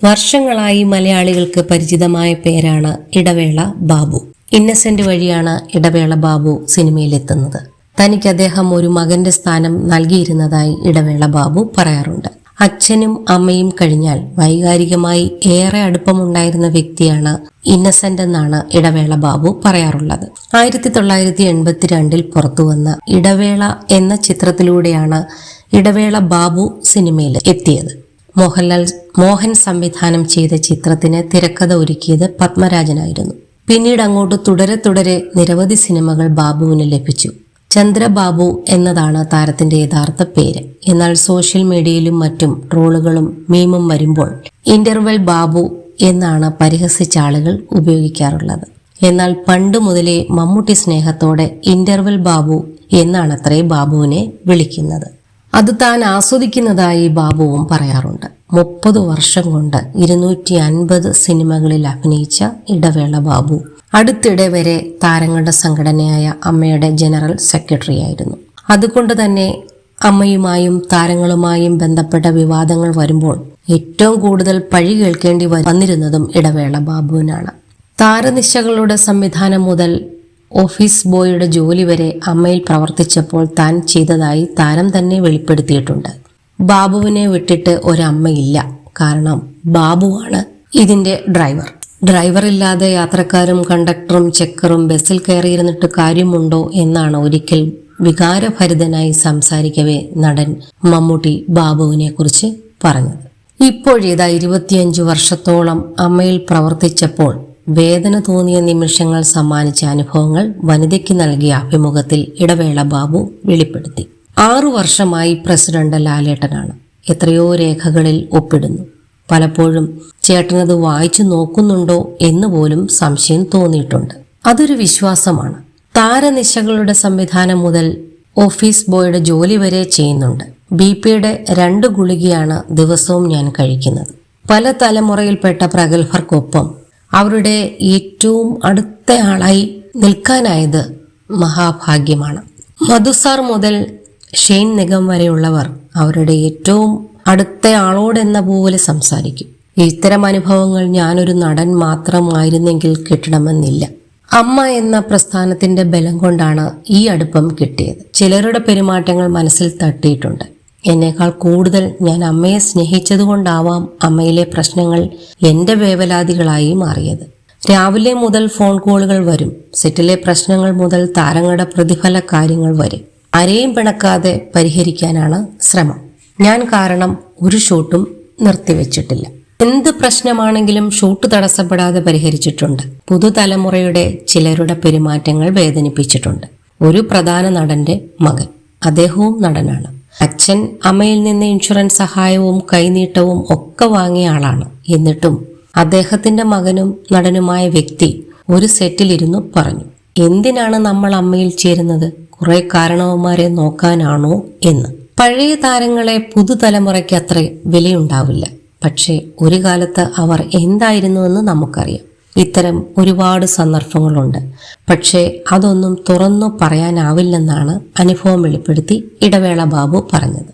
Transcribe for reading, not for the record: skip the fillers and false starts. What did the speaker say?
വർഷങ്ങളായി മലയാളികൾക്ക് പരിചിതമായ പേരാണ് ഇടവേള ബാബു. ഇന്നസെന്റ് വഴിയാണ് ഇടവേള ബാബു സിനിമയിലെത്തുന്നത്. തനിക്ക് അദ്ദേഹം ഒരു മകന്റെ സ്ഥാനം നൽകിയിരുന്നതായി ഇടവേള ബാബു പറയാറുണ്ട്. അച്ഛനും അമ്മയും കഴിഞ്ഞാൽ വൈകാരികമായി ഏറെ അടുപ്പമുണ്ടായിരുന്ന വ്യക്തിയാണ് ഇന്നസെന്റ് എന്നാണ് ഇടവേള ബാബു പറയാറുള്ളത്. 1982 പുറത്തുവന്ന ഇടവേള എന്ന ചിത്രത്തിലൂടെയാണ് ഇടവേള ബാബു സിനിമയിൽ എത്തിയത്. മോഹൻ സംവിധാനം ചെയ്ത ചിത്രത്തിന് തിരക്കഥ ഒരുക്കിയത് പത്മരാജനായിരുന്നു. പിന്നീട് അങ്ങോട്ട് തുടരെ നിരവധി സിനിമകൾ ബാബുവിന് ലഭിച്ചു. ചന്ദ്രബാബു എന്നതാണ് താരത്തിന്റെ യഥാർത്ഥ പേര്. എന്നാൽ സോഷ്യൽ മീഡിയയിലും മറ്റും ട്രോളുകളും മീമും വരുമ്പോൾ ഇന്റർവെൽ ബാബു എന്നാണ് പരിഹസിച്ച ആളുകൾ ഉപയോഗിക്കാറുള്ളത്. എന്നാൽ പണ്ട് മുതലേ മമ്മൂട്ടി സ്നേഹത്തോടെ ഇന്റർവെൽ ബാബു എന്നാണത്രേ ബാബുവിനെ വിളിക്കുന്നത്. അത് താൻ ആസ്വദിക്കുന്നതായി ബാബുവും പറയാറുണ്ട്. 30 വർഷം കൊണ്ട് 250 സിനിമകളിൽ അഭിനയിച്ച ഇടവേള ബാബു അടുത്തിടെ വരെ താരങ്ങളുടെ സംഘടനയായ അമ്മയുടെ ജനറൽ സെക്രട്ടറി ആയിരുന്നു. അതുകൊണ്ട് തന്നെ അമ്മയുമായും താരങ്ങളുമായും ബന്ധപ്പെട്ട വിവാദങ്ങൾ വരുമ്പോൾ ഏറ്റവും കൂടുതൽ പഴി കേൾക്കേണ്ടി വന്നിരുന്നതും ഇടവേള ബാബുവിനാണ്. താരനിശകളുടെ സംവിധാനം മുതൽ ഓഫീസ് ബോയുടെ ജോലി വരെ അമ്മയിൽ പ്രവർത്തിച്ചപ്പോൾ താൻ ചെയ്തതായി താരം തന്നെ വെളിപ്പെടുത്തിയിട്ടുണ്ട്. ബാബുവിനെ വിട്ടിട്ട് ഒരമ്മയില്ല. കാരണം ബാബുവാണ് ഇതിന്റെ ഡ്രൈവറില്ലാതെ യാത്രക്കാരും കണ്ടക്ടറും ചെക്കറും ബസ്സിൽ കയറിയിരുന്നിട്ട് കാര്യമുണ്ടോ എന്നാണ് ഒരിക്കൽ വികാരഭരിതനായി സംസാരിക്കവേ നടൻ മമ്മൂട്ടി ബാബുവിനെ കുറിച്ച് പറഞ്ഞത്. ഇപ്പോഴിതാ 25 വർഷത്തോളം അമ്മയിൽ പ്രവർത്തിച്ചപ്പോൾ വേദന തോന്നിയ നിമിഷങ്ങൾ സമ്മാനിച്ച അനുഭവങ്ങൾ വനിതയ്ക്ക് നൽകിയ അഭിമുഖത്തിൽ ഇടവേള ബാബു വെളിപ്പെടുത്തി. 6 വർഷമായി പ്രസിഡന്റ് ലാലേട്ടനാണ്. എത്രയോ രേഖകളിൽ ഒപ്പിടുന്നു. പലപ്പോഴും ചേട്ടനത് വായിച്ചു നോക്കുന്നുണ്ടോ എന്ന് പോലും സംശയം തോന്നിയിട്ടുണ്ട്. അതൊരു വിശ്വാസമാണ്. താരനിശകളുടെ സംവിധാനം മുതൽ ഓഫീസ് ബോയുടെ ജോലി വരെ ചെയ്യുന്നുണ്ട്. BP-യുടെ 2 ഗുളികയാണ് ദിവസവും ഞാൻ കഴിക്കുന്നത്. പല തലമുറയിൽപ്പെട്ട പ്രഗത്ഭർക്കൊപ്പം അവരുടെ ഏറ്റവും അടുത്ത ആളായി നിൽക്കാനായത് മഹാഭാഗ്യമാണ്. മധുസാർ മുതൽ ഷെയ്ൻ നിഗം വരെയുള്ളവർ അവരുടെ ഏറ്റവും അടുത്ത ആളോടെന്ന പോലെ സംസാരിക്കും. ഇത്തരം അനുഭവങ്ങൾ ഞാനൊരു നടൻ മാത്രമായിരുന്നെങ്കിൽ കിട്ടണമെന്നില്ല. അമ്മ എന്ന പ്രസ്ഥാനത്തിന്റെ ബലം കൊണ്ടാണ് ഈ അടുപ്പം കിട്ടിയത്. ചിലരുടെ പെരുമാറ്റങ്ങൾ മനസ്സിൽ തട്ടിയിട്ടുണ്ട്. എന്നേക്കാൾ കൂടുതൽ ഞാൻ അമ്മയെ സ്നേഹിച്ചതുകൊണ്ടാവാം അമ്മയിലെ പ്രശ്നങ്ങൾ എന്റെ വേവലാതികളായി മാറിയത്. രാവിലെ മുതൽ ഫോൺ കോളുകൾ വരും. സെറ്റിലെ പ്രശ്നങ്ങൾ മുതൽ താരങ്ങളുടെ പ്രതിഫല കാര്യങ്ങൾ വരെ ആരെയും പിണക്കാതെ പരിഹരിക്കാനാണ് ശ്രമം. ഞാൻ കാരണം ഒരു ഷൂട്ടും നിർത്തിവെച്ചിട്ടില്ല. എന്ത് പ്രശ്നമാണെങ്കിലും ഷൂട്ട് തടസ്സപ്പെടാതെ പരിഹരിച്ചിട്ടുണ്ട്. പുതുതലമുറയുടെ ചിലരുടെ പെരുമാറ്റങ്ങൾ വേദനിപ്പിച്ചിട്ടുണ്ട്. ഒരു പ്രധാന നടന്റെ മകൻ, അദ്ദേഹവും നടനാണ്. അച്ഛൻ അമ്മയിൽ നിന്ന് ഇൻഷുറൻസ് സഹായവും കൈനീട്ടവും ഒക്കെ വാങ്ങിയ ആളാണ്. എന്നിട്ടും അദ്ദേഹത്തിന്റെ മകനും നടനുമായ വ്യക്തി ഒരു സെറ്റിലിരുന്നു പറഞ്ഞു, എന്തിനാണ് നമ്മൾ അമ്മയിൽ ചേരുന്നത്? കുറെ കാരണവന്മാരെ നോക്കാനാണോ എന്ന്. പഴയ താരങ്ങളെ പുതുതലമുറയ്ക്ക് അത്ര വിലയുണ്ടാവില്ല. പക്ഷേ ഒരു കാലത്ത് അവർ എന്തായിരുന്നുവെന്ന് നമുക്കറിയാം. ഇത്തരം ഒരുപാട് സന്ദർഭങ്ങളുണ്ട്. പക്ഷേ അതൊന്നും തുറന്നു പറയാനാവില്ലെന്നാണ് അനുഭവം വെളിപ്പെടുത്തി ഇടവേള ബാബു പറഞ്ഞത്.